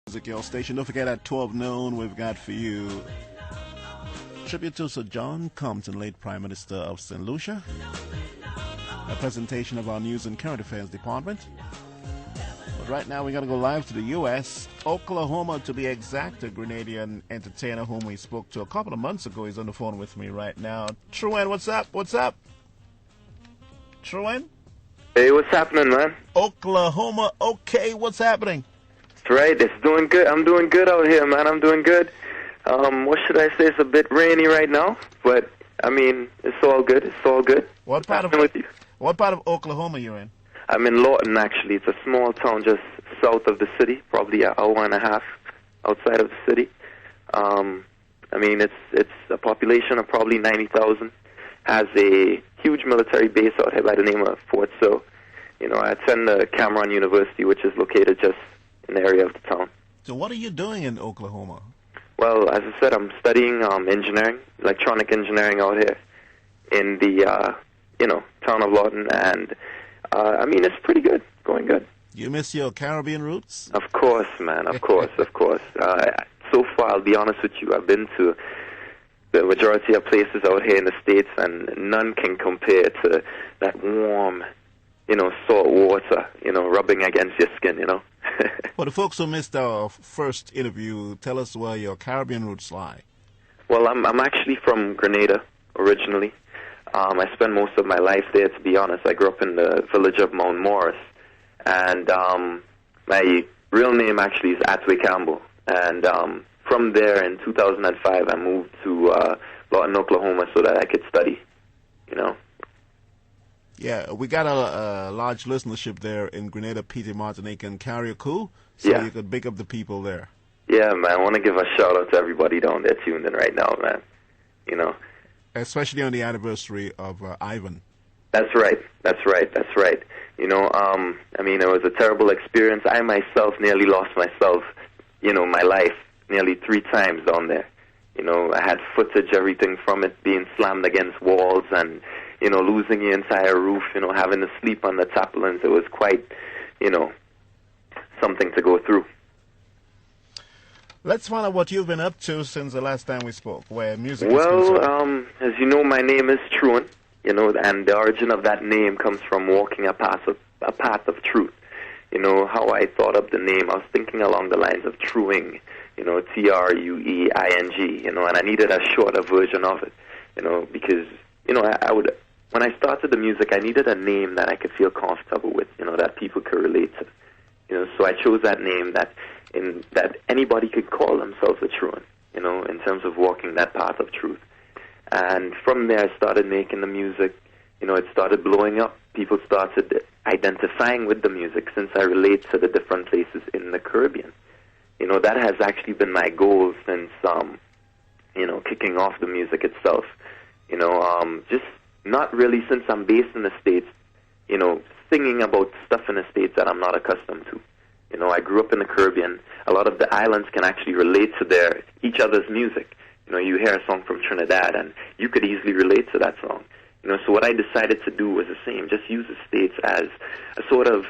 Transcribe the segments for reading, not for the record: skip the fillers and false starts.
Music, your station. Don't forget at 12 noon we've got for you tribute to Sir John Compton, late Prime Minister of St. Lucia. A presentation of our news and current affairs department. But right now we got to go live to the U.S., Oklahoma to be exact. A Grenadian entertainer whom we spoke to a couple of months ago is on the phone with me right now. Truen, what's up? What's up? Truen? Hey, what's happening, man? Oklahoma, okay, what's happening? That's right, it's doing good. I'm doing good out here, man. I'm doing good. What should I say? It's a bit rainy right now, but, I mean, it's all good. It's all good. What part of Oklahoma you in? I'm in Lawton, actually. It's a small town just south of the city, probably an hour and a half outside of the city. I mean, it's a population of probably 90,000. Has a huge military base out here by the name of Fort Sill. You know, I attend the Cameron University, which is located just in the area of the town. So what are you doing in Oklahoma? Well, as I said, I'm studying engineering, electronic engineering out here in the, town of Lawton. And, I mean, it's pretty good, going good. You miss your Caribbean roots? Of course, man, of course, of course. So far, I'll be honest with you, I've been to the majority of places out here in the States, and none can compare to that warm, salt water, rubbing against your skin, For the folks who missed our first interview, tell us where your Caribbean roots lie. Well, I'm actually from Grenada originally. I spent most of my life there, to be honest. I grew up in the village of Mount Morris, and my real name actually is Aturo Campbell. And from there, in 2005, I moved to Lawton, Oklahoma, so that I could study, Yeah, we got a large listenership there in Grenada, Petite Martinique, and Carriacou, so you could big up the people there. Yeah, man, I want to give a shout-out to everybody down there tuned in right now, man, Especially on the anniversary of Ivan. That's right, that's right, that's right. I mean, it was a terrible experience. I myself nearly lost myself, my life nearly 3 times down there. I had footage, everything from it being slammed against walls and, losing your entire roof, having to sleep on the tarpaulins. It was quite, something to go through. Let's find out what you've been up to since the last time we spoke, where music is concerned. As you know, my name is Truen, and the origin of that name comes from walking a path of truth. How I thought of the name, I was thinking along the lines of truing, Trueing, and I needed a shorter version of it, because, I would, when I started the music, I needed a name that I could feel comfortable with, that people could relate to, so I chose that name that anybody could call themselves a truant, in terms of walking that path of truth. And from there, I started making the music. It started blowing up. People started identifying with the music since I relate to the different places in the Caribbean. That has actually been my goal since, kicking off the music itself. Just not really since I'm based in the States, singing about stuff in the States that I'm not accustomed to. I grew up in the Caribbean. A lot of the islands can actually relate to each other's music. You hear a song from Trinidad, and you could easily relate to that song. So what I decided to do was the same, just use the States as a sort of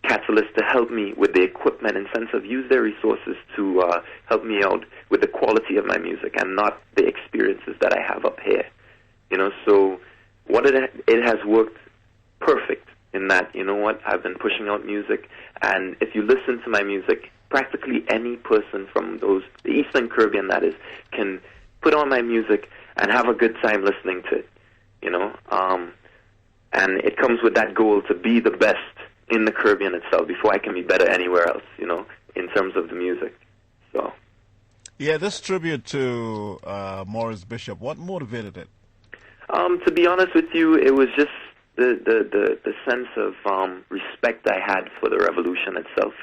catalyst to help me with the equipment, in sense of use their resources to help me out with the quality of my music and not the experiences that I have up here. So it has worked perfect in that, I've been pushing out music, and if you listen to my music, practically any person from the Eastern Caribbean, that is, can put on my music and have a good time listening to it, and it comes with that goal to be the best in the Caribbean itself before I can be better anywhere else, in terms of the music. So, yeah, this tribute to Morris Bishop, what motivated it? To be honest with you, it was just the sense of respect I had for the revolution itself.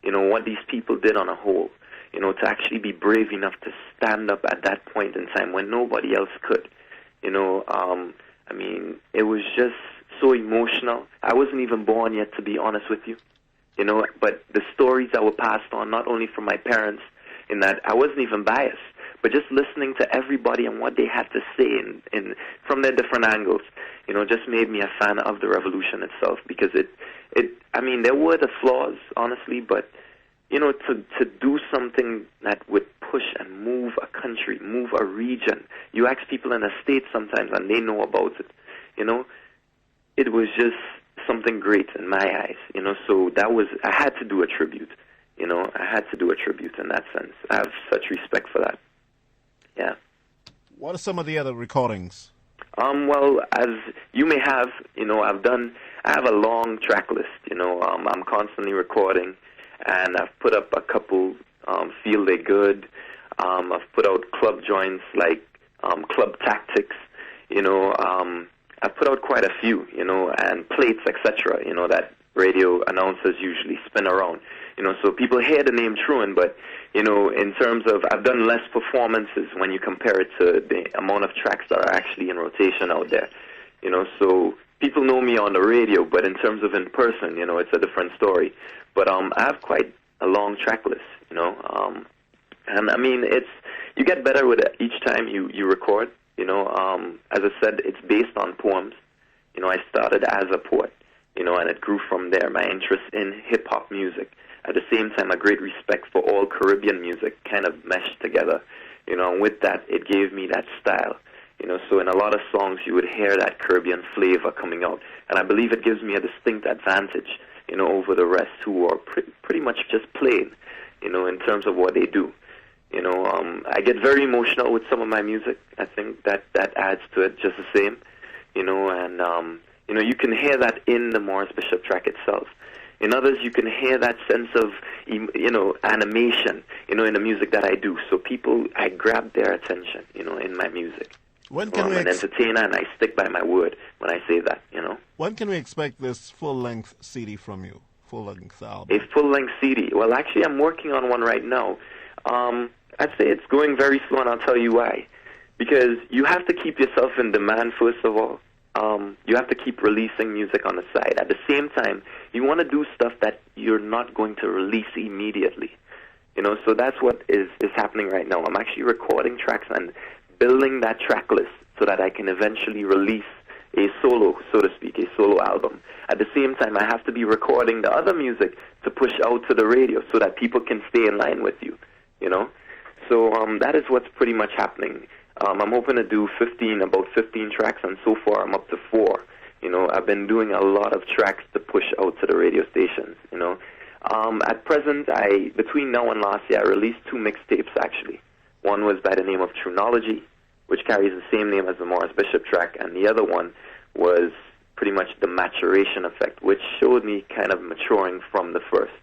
What these people did on a whole, to actually be brave enough to stand up at that point in time when nobody else could. I mean, it was just so emotional. I wasn't even born yet, to be honest with you. But the stories that were passed on, not only from my parents, in that I wasn't even biased, but just listening to everybody and what they had to say from their different angles, just made me a fan of the revolution itself, because I mean, there were the flaws, honestly, but, to do something that would push and move a country, move a region. You ask people in a state sometimes and they know about it. It was just something great in my eyes. So I had to do a tribute. I had to do a tribute in that sense. I have such respect for that. Yeah. What are some of the other recordings? Well, as you may have, I have a long track list. I'm constantly recording, and I've put up a couple, Feel They Good. I've put out club joints like Club Tactics. I've put out quite a few, and plates, etc. That radio announcers usually spin around. So people hear the name Truen, but in terms of, I've done less performances when you compare it to the amount of tracks that are actually in rotation out there. So people know me on the radio, but in terms of in person, it's a different story. But I have quite a long track list, and I mean, you get better with it each time you record. As I said, it's based on poems. I started as a poet, and it grew from there. My interest in hip-hop music. At the same time, a great respect for all Caribbean music kind of meshed together. And with that, it gave me that style. So in a lot of songs, you would hear that Caribbean flavor coming out. And I believe it gives me a distinct advantage, over the rest who are pretty much just plain, in terms of what they do. I get very emotional with some of my music. I think that adds to it just the same, and, you can hear that in the Morris Bishop track itself. In others, you can hear that sense of, animation, in the music that I do. So I grab their attention, in my music. When can I'm an entertainer, and I stick by my word when I say that, When can we expect this full-length CD from you, full-length album? A full-length CD? Well, actually, I'm working on one right now. I'd say it's going very slow, and I'll tell you why. Because you have to keep yourself in demand, first of all. You have to keep releasing music on the side. At the same time, you want to do stuff that you're not going to release immediately. So that's what is happening right now. I'm actually recording tracks and building that track list so that I can eventually release a solo, so to speak, a solo album. At the same time, I have to be recording the other music to push out to the radio so that people can stay in line with you, So that is what's pretty much happening. I'm hoping to do about 15 tracks, and so far I'm up to 4. I've been doing a lot of tracks to push out to the radio stations, At present, between now and last year, I released 2 mixtapes, actually. One was by the name of Truenology, which carries the same name as the Morris Bishop track, and the other one was pretty much the Maturation Effect, which showed me kind of maturing from the first.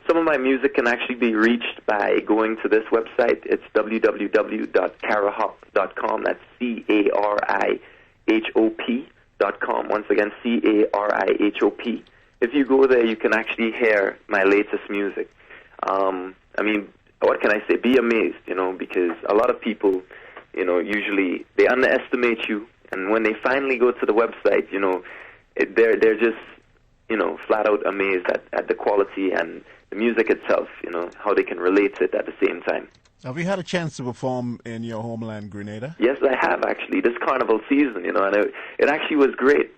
Some of my music can actually be reached by going to this website. It's www.carahop.com. That's CARIHOP.com. Once again, CARIHOP. If you go there, you can actually hear my latest music. What can I say? Be amazed, because a lot of people, usually they underestimate you, and when they finally go to the website, they're just, flat out amazed at the quality and the music itself, how they can relate to it at the same time. Have you had a chance to perform in your homeland, Grenada? Yes, I have, actually, this carnival season, and it actually was great,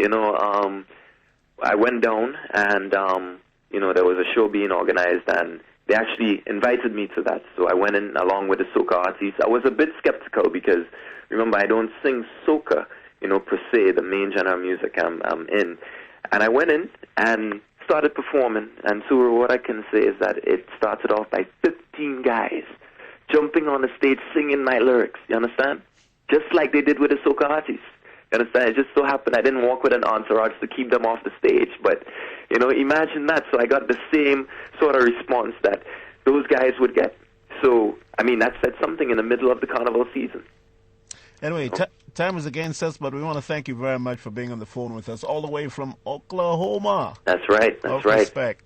I went down, and, there was a show being organized, and they actually invited me to that, so I went in along with the soca artists. I was a bit skeptical because, remember, I don't sing soca, per se, the main genre of music I'm in. And I went in and started performing, and so what I can say is that it started off by 15 guys jumping on the stage singing my lyrics, you understand? Just like they did with the soca artists. You understand? It just so happened I didn't walk with an entourage to keep them off the stage, but, imagine that. So I got the same sort of response that those guys would get. So, that said something in the middle of the carnival season. Anyway, time is against us, but we want to thank you very much for being on the phone with us, all the way from Oklahoma. That's right, Enough respect.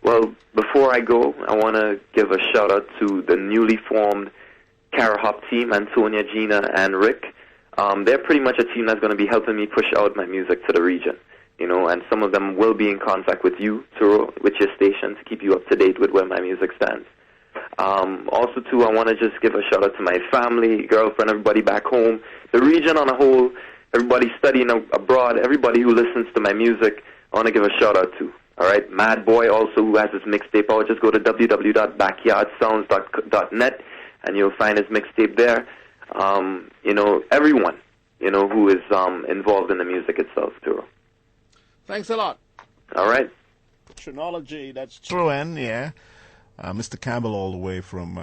Well, before I go, I want to give a shout-out to the newly formed Carahop team, Antonia, Gina, and Rick. They're pretty much a team that's going to be helping me push out my music to the region, and some of them will be in contact with you, Aturo, with your station, to keep you up to date with where my music stands. Also, too, I want to just give a shout-out to my family, girlfriend, everybody back home, the region on a whole, everybody studying abroad, everybody who listens to my music, I want to give a shout-out to. All right, Mad Boy also, who has his mixtape out. Just go to www.backyardsounds.net and you'll find his mixtape there. You know, everyone, you know, who is involved in the music itself, too. Thanks a lot. All right. Trinology, that's Truen, yeah. Mr. Campbell all the way from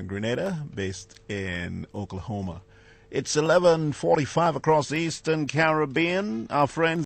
Grenada, based in Oklahoma. It's 11:45 across the Eastern Caribbean. Our friends